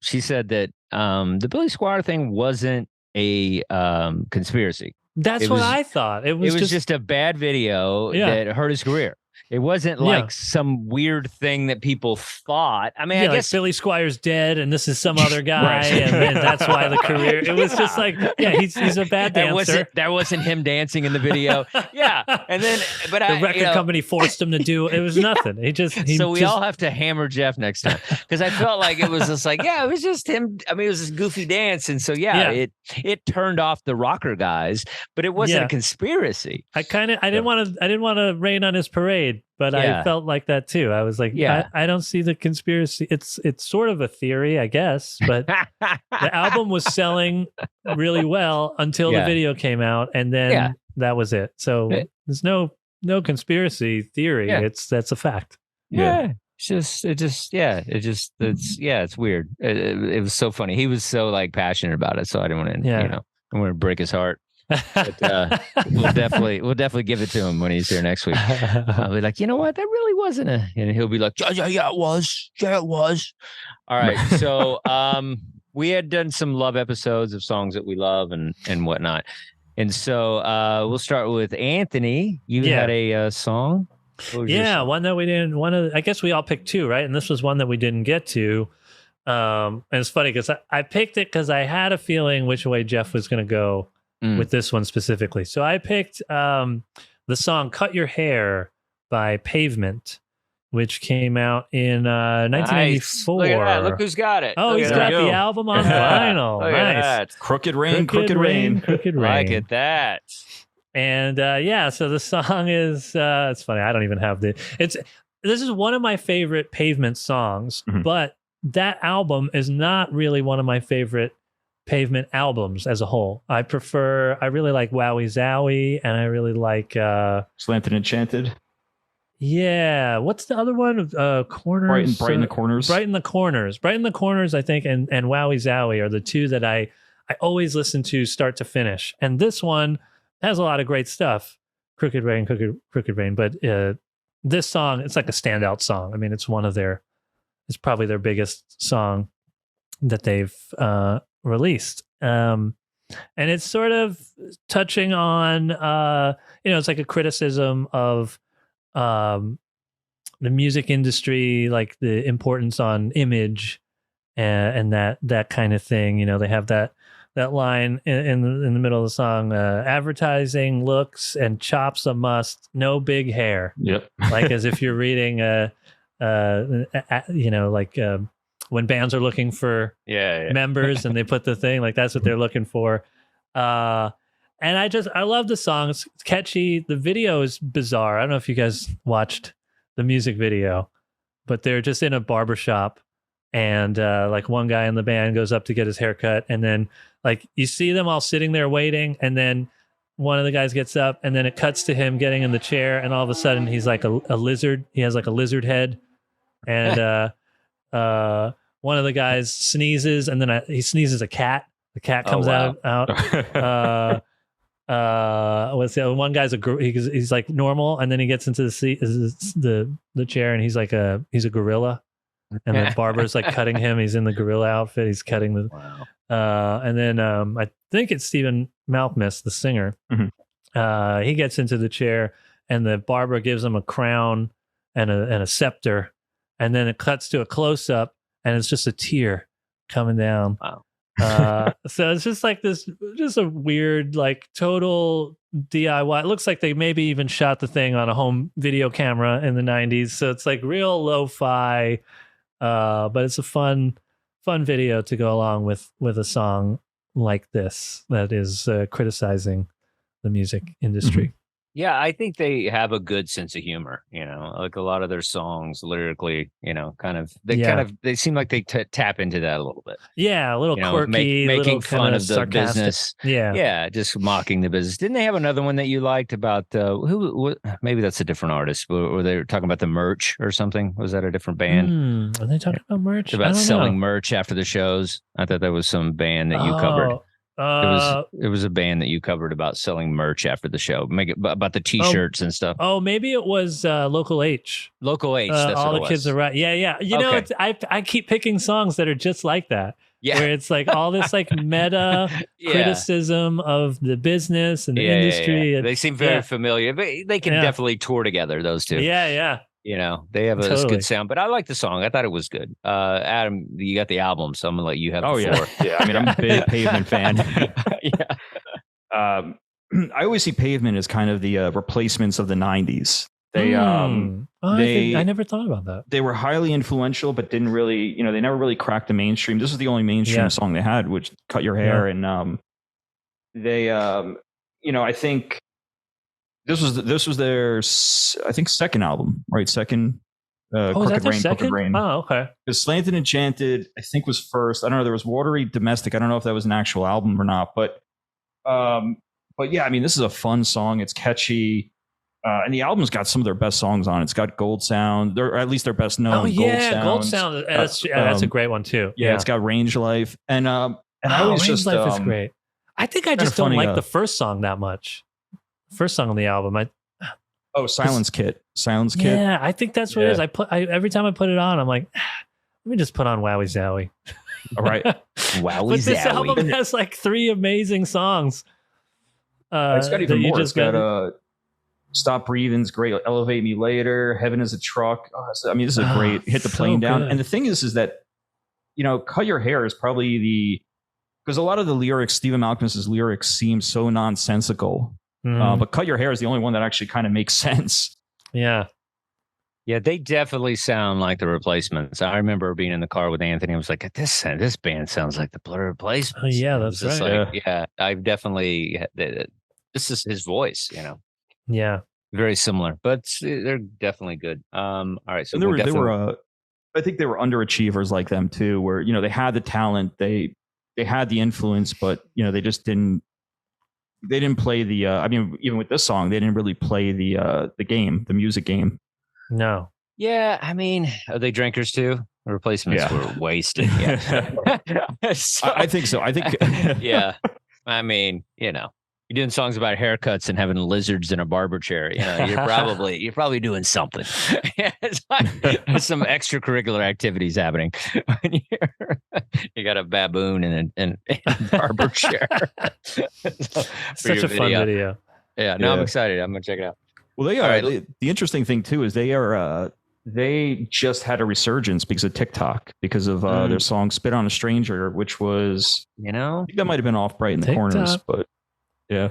She said that the Billy Squier thing wasn't a conspiracy. That's what I thought. It was just a bad video that hurt his career. It wasn't like some weird thing that people thought. I mean, I guess like Billy Squier's dead and this is some other guy, and that's why the career. It was just like, he's a bad dancer. That wasn't him dancing in the video. Yeah, and then the record company forced him to do. It was nothing. We all have to hammer Jeff next time because I felt like it was just like, it was just him. I mean, it was this goofy dance, and so it turned off the rocker guys, but it wasn't a conspiracy. I didn't want to rain on his parade. But I felt like that too. I was like, I don't see the conspiracy. It's sort of a theory, I guess. But the album was selling really well until the video came out, and then that was it. So there's no conspiracy theory. That's a fact. Yeah. It's weird. It was so funny. He was so like passionate about it. So I didn't want to, I want to break his heart. But we'll definitely give it to him when he's here next week. I'll be like, you know what, that really wasn't and he'll be like, yeah, it was. All right. So we had done some love episodes of songs that we love and whatnot, and so we'll start with Anthony. You had a song. One that we didn't. I guess we all picked two, right? And this was one that we didn't get to. And it's funny because I picked it because I had a feeling which way Jeff was going to go with this one specifically. So I picked the song Cut Your Hair by Pavement, which came out in 1994. Look at that. Look who's got it. Oh, he's got the album on vinyl. Nice. Crooked Rain. Look at that. And so the song is, it's funny. I don't even have this is one of my favorite Pavement songs, but that album is not really one of my favorite Pavement albums as a whole. I really like Wowie Zowie, and I really like Slanted Enchanted. Yeah, what's the other one? Corners. Brighten the Corners. Brighten the Corners. Brighten the Corners, I think, and Wowie Zowie are the two that I always listen to start to finish. And this one has a lot of great stuff. Crooked Rain, but this song, it's like a standout song. I mean, it's probably their biggest song that they've released. And it's sort of touching on, it's like a criticism of the music industry, like the importance on image and that kind of thing. They have that line in the middle of the song, advertising looks and chops a must, no big hair. Yep. Like as if you're reading when bands are looking for members and they put the thing, like that's what they're looking for. And I love the song. It's catchy. The video is bizarre. I don't know if you guys watched the music video, but they're just in a barbershop, and like one guy in the band goes up to get his haircut, and then like you see them all sitting there waiting, and then one of the guys gets up, and then it cuts to him getting in the chair, and all of a sudden he's like a lizard. He has like a lizard head, and one of the guys sneezes, and then he sneezes a cat. The cat comes out. What's the other one? Guy's he's like normal, and then he gets into the seat, the chair, and he's a gorilla, and the barber's like cutting him. He's in the gorilla outfit. He's cutting the. Wow. And then I think it's Stephen Malkmus, the singer. Mm-hmm. He gets into the chair, and the barber gives him a crown and a scepter, and then it cuts to a close up, and it's just a tear coming down. Wow. So it's just like this, just a weird, like total DIY. It looks like they maybe even shot the thing on a home video camera in the 90s. So it's like real lo-fi, but it's a fun video to go along with a song like this that is criticizing the music industry. Mm-hmm. Yeah, I think they have a good sense of humor, like a lot of their songs lyrically, they seem like they tap into that a little bit. Yeah, a little quirky, making fun of the sarcastic business. Yeah, just mocking the business. Didn't they have another one that you liked about maybe that's a different artist, were they talking about the merch or something? Was that a different band? Are they talking about merch? About selling merch after the shows? I thought that was some band that you covered. It was a band that you covered about selling merch after the show, about the T-shirts and stuff. Oh, maybe it was Local H. Local H. That's all what the kids are right. Yeah. I keep picking songs that are just like that. Yeah, where it's like all this like meta criticism of the business and the industry. Yeah. They seem very familiar, but they can definitely tour together. Those two. Yeah. They have a good sound, but I like the song. I thought it was good. Adam, you got the album, so I'm gonna let you have the floor. Yeah. I mean, I'm a big Pavement fan. I always see Pavement as kind of the replacements of the 90s. I never thought about that. They were highly influential, but didn't really, they never really cracked the mainstream. This was the only mainstream song they had, which Cut Your Hair. Yeah. And they, I think this was their, I think, second album, right? Second, Crooked Rain. Oh, okay. Because Slanted Enchanted, I think, was first. I don't know. There was Watery Domestic. I don't know if that was an actual album or not, but yeah, I mean, this is a fun song. It's catchy. And the album's got some of their best son's on it. It's got Gold Sound, or at least their best known. Oh yeah, Gold Sound. That's a great one too. Yeah, it's got Range Life, and I always Range Life is great. I think I just don't like the first song that much. First song on the album, Silence Kit. Yeah, I think that's what it is. Every time I put it on, I'm like, let me just put on Wowie Zowie. All right, Wowie Zowie. But this album has like 3 amazing songs. It's got even more. It's got Stop Breathing's great. Elevate Me Later. Heaven is a Truck. I mean, this is a great Hit the Plane Down. And the thing is that, Cut Your Hair is probably because a lot of the lyrics, Stephen Malkmus's lyrics, seem so nonsensical. But Cut Your Hair is the only one that actually kind of makes sense. Yeah. Yeah, they definitely sound like the Replacements. I remember being in the car with Anthony. I was like, this band sounds like the Blur Replacements. Oh, yeah, that's right. Like, I've definitely, this is his voice, Yeah. Very similar, but they're definitely good. All right. So they were I think they were underachievers like them too, where, they had the talent. They they had the influence, but they just didn't play the I mean, even with this song, they didn't really play the music game. No. Yeah, I mean, are they drinkers too? The replacements were wasted. Yeah. I think so. I think yeah. I mean, you're doing songs about haircuts and having lizards in a barber chair. You're probably doing something. It's like there's some extracurricular activities happening. You got a baboon and a barber chair. Such a fun video. Yeah, no, I'm excited. I'm gonna check it out. Well, they are. Right. The interesting thing too is they just had a resurgence because of TikTok, because of their song "Spit on a Stranger," which was I think that might have been off bright in the corners, but yeah,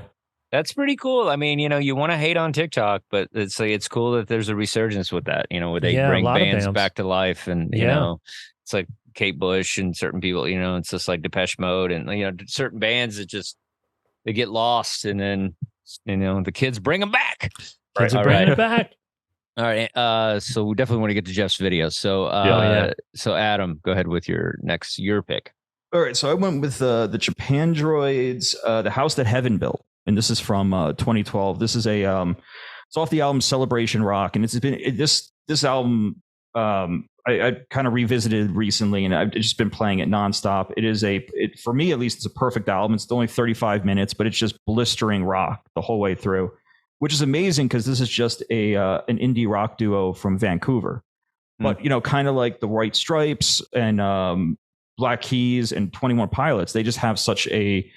that's pretty cool. I mean, you want to hate on TikTok, but it's cool that there's a resurgence with that. Where they bring bands back to life, and you know, it's like Kate Bush and certain people. It's just like Depeche Mode, and certain bands that just they get lost, and then the kids bring them back. Kids are bringing it back. All right. So we definitely want to get to Jeff's video. So, so Adam, go ahead with your pick. All right. So I went with the Japan Droids, The House That Heaven Built, and this is from 2012. This is it's off the album Celebration Rock, and it's been this album. I kind of revisited recently, and I've just been playing it nonstop. For me at least, it's a perfect album. It's only 35 minutes, but it's just blistering rock the whole way through, which is amazing because this is just an indie rock duo from Vancouver. But, kind of like the White Stripes and Black Keys and 21 Pilots, they just have such a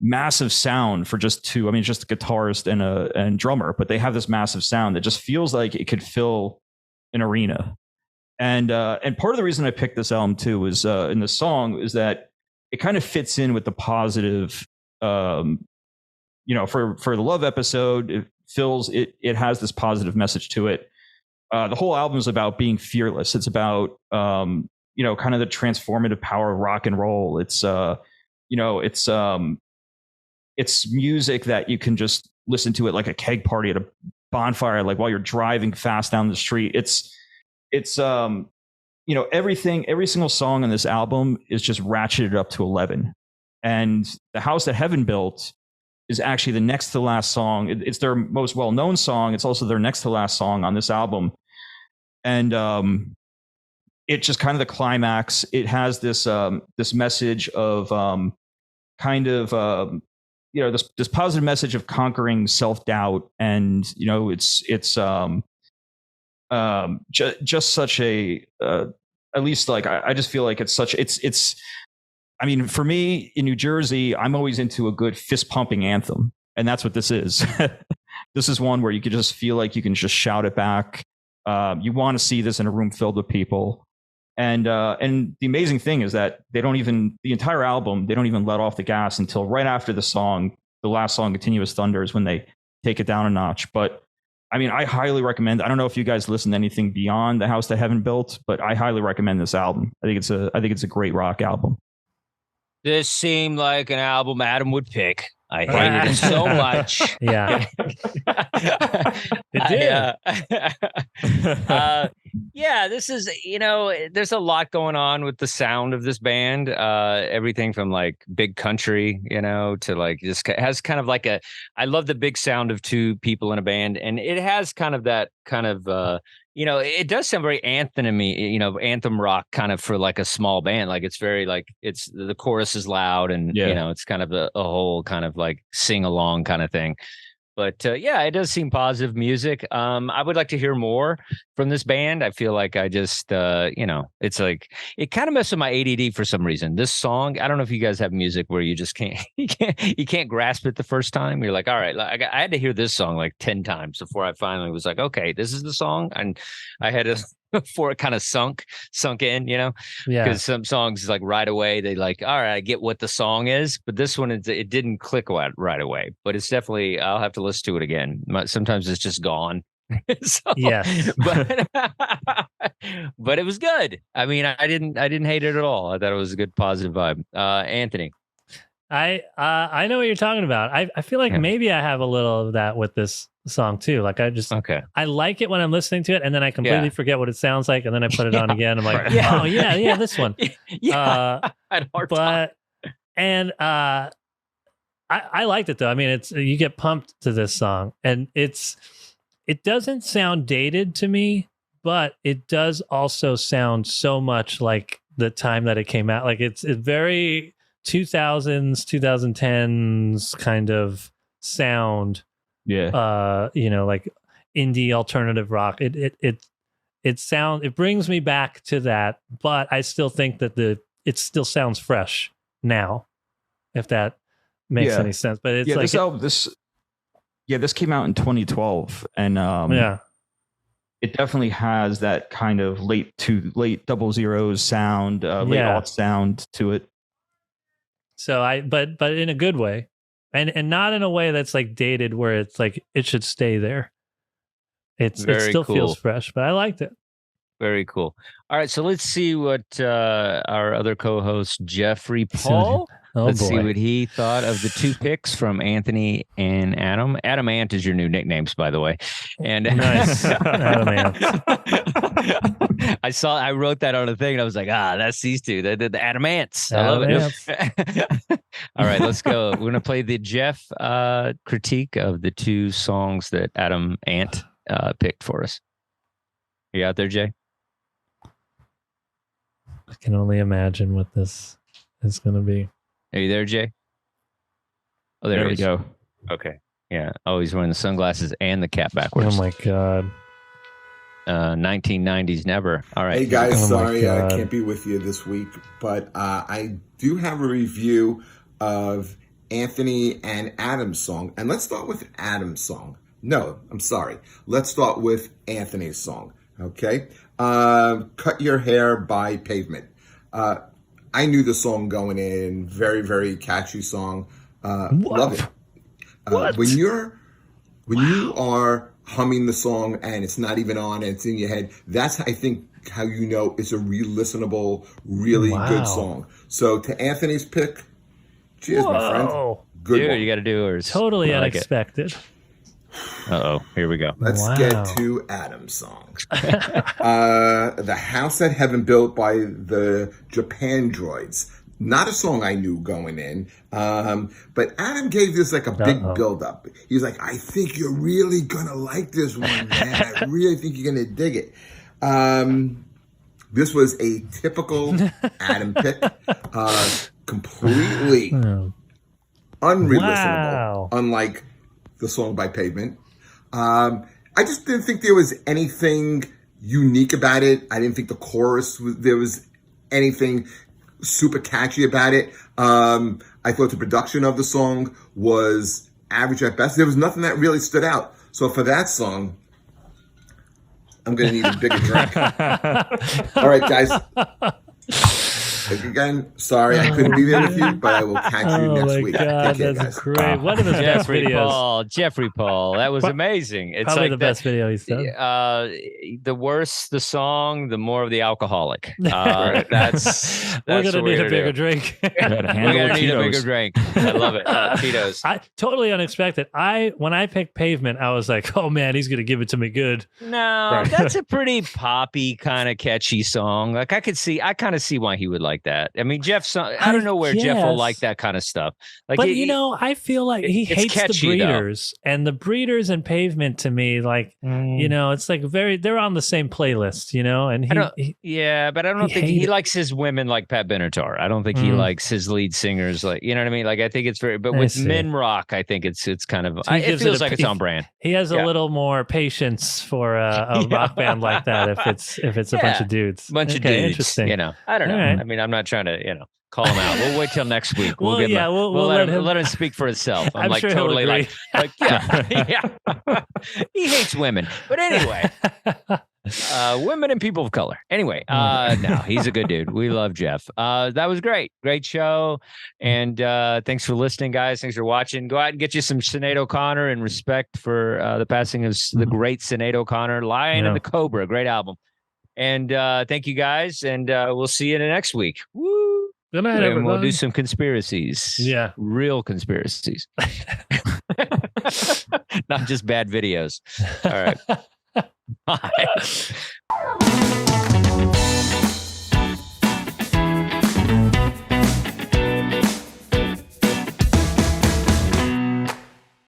massive sound for just a guitarist and drummer, but they have this massive sound that just feels like it could fill an arena. And part of the reason I picked this album too was in the song is that it kind of fits in with the positive, for the love episode, it has this positive message to it. The whole album is about being fearless. It's about kind of the transformative power of rock and roll. It's it's music that you can just listen to it like a keg party at a bonfire, like while you're driving fast down the street. It's everything, every single song on this album is just ratcheted up to 11. And The House That Heaven Built is actually the next to last song. It's their most well-known song. It's also their next to last song on this album. And it just kind of the climax. It has this message of this positive message of conquering self-doubt. And, it's just such a, at least like, I just feel like it's I mean, for me in New Jersey, I'm always into a good fist pumping anthem. And that's what this is. This is one where you could just feel like you can just shout it back. You want to see this in a room filled with people. And the amazing thing is that the entire album, they don't even let off the gas until right after the last song, Continuous Thunder, is when they take it down a notch. But I mean, I highly recommend. I don't know if you guys listen to anything beyond The House That Heaven Built, but I highly recommend this album. I think it's a great rock album. This seemed like an album Adam would pick. I hated it so much. Yeah. It did. This is, there's a lot going on with the sound of this band. Everything from like big country, to like just has kind of like I love the big sound of two people in a band. And it has kind of that kind of, it does sound very anthem-y, anthem rock kind of for like a small band. Like it's very like the chorus is loud and, it's kind of a whole kind of like sing along kind of thing. But it does seem positive music. I would like to hear more from this band. I feel like I just, it's like it kind of messes with my ADD for some reason. This song, I don't know if you guys have music where you just you can't grasp it the first time. You're like, all right, I had to hear this song like 10 times before I finally was like, okay, this is the song. And I had to before it kind of sunk in, because some songs like right away they like, all right, I get what the song is, but this one it didn't click right away. But it's definitely, I'll have to listen to it again. Sometimes it's just gone. But it was good. I mean, I didn't hate it at all. I thought it was a good positive vibe. Anthony, I know what you're talking about. I feel like maybe I have a little of that with this song too. Like I like it when I'm listening to it, and then I completely forget what it sounds like, and then I put it on again. I'm like, oh yeah, this one. I had a hard time. And I liked it though. I mean, you get pumped to this song, and it doesn't sound dated to me, but it does also sound so much like the time that it came out. Like it's very 2000s, 2010s kind of sound. Yeah. Like indie alternative rock. It brings me back to that, but I still think that it still sounds fresh now, if that makes any sense. But it's this came out in 2012, and it definitely has that kind of late 00s sound, late aught sound to it. So but in a good way, and not in a way that's like dated, where it's like it should stay there. It still feels fresh, but I liked it. Very cool. All right, so let's see what our other co-host Jeffrey Paul. Let's see what he thought of the two picks from Anthony and Adam. Adam Ant is your new nicknames, by the way. And nice, Adam Ant. I wrote that on a thing, and I was like, that's these two. The Adam Ants. I love it. All right, let's go. We're gonna play the Jeff critique of the two songs that Adam Ant picked for us. You out there, Jay? I can only imagine what this is going to be. Are you there, Jay? Oh, there we go. Okay. Yeah. Oh, he's wearing the sunglasses and the cap backwards. Oh, my God. 1990s never. All right. Hey, guys. Sorry I can't be with you this week, but I do have a review of Anthony and Adam's song. And let's start with Adam's song. No, I'm sorry. Let's start with Anthony's song. Okay. Cut Your Hair by Pavement. I knew the song going in. Very, very catchy song. Love it. When you are humming the song and it's not even on and it's in your head, that's, I think, how you know it's a re-listenable, really good song. So to Anthony's pick, cheers, my friend. Good one. You got to do yours. Totally unexpected. Here we go. Let's get to Adam's songs. The House That Heaven Built by the Japan Droids. Not a song I knew going in. But Adam gave this like a big build-up. He was like, I think you're really going to like this one, man. I really think you're going to dig it. This was a typical Adam pick. Completely unre-listenable. Unlike the song by Pavement. I just didn't think there was anything unique about it. I didn't think the chorus there was anything super catchy about it. I thought the production of the song was average at best. There was nothing that really stood out. So for that song, I'm going to need a bigger drink. All right, guys. Again, sorry I couldn't be there with you, but I will catch you next week. God, that's guys. Great. One of his best videos. Jeffrey Paul. That was amazing. It's probably like the best video he's done. The worse the song, the more of the alcoholic. That's we're going to need a bigger drink. We're going to need a bigger drink. I love it. Tito's. Totally unexpected. When I picked Pavement, I was like, oh man, he's going to give it to me good. No, that's a pretty poppy kind of catchy song. Like I kind of see why he would like that. I mean, I don't know where Jeff will like that kind of stuff. Like, but I feel like he hates the Breeders, and the Breeders and Pavement to me, like, it's like they're on the same playlist, and but I don't think he likes his women like Pat Benatar. I don't think he likes his lead singers, like, you know what I mean? Like, I think it's but with men rock, I think it's kind of, it feels like it's on brand. He has a little more patience for a rock band like that if it's a bunch of dudes. Dudes. Interesting. I don't know. Right. I mean, I'm not trying to, call him out. We'll wait till next week. We'll let him speak for himself. I'm like, sure totally like yeah. He hates women. But anyway, women and people of color. Anyway, no, he's a good dude. We love Jeff. That was great. Great show. And thanks for listening, guys. Thanks for watching. Go out and get you some Sinead O'Connor in respect for the passing of the great Sinead O'Connor. Lion and the Cobra. Great album. And thank you guys, and we'll see you in the next week. Woo! Good night, everyone. We'll do some conspiracies. Yeah. Real conspiracies. Not just bad videos. All right. Bye.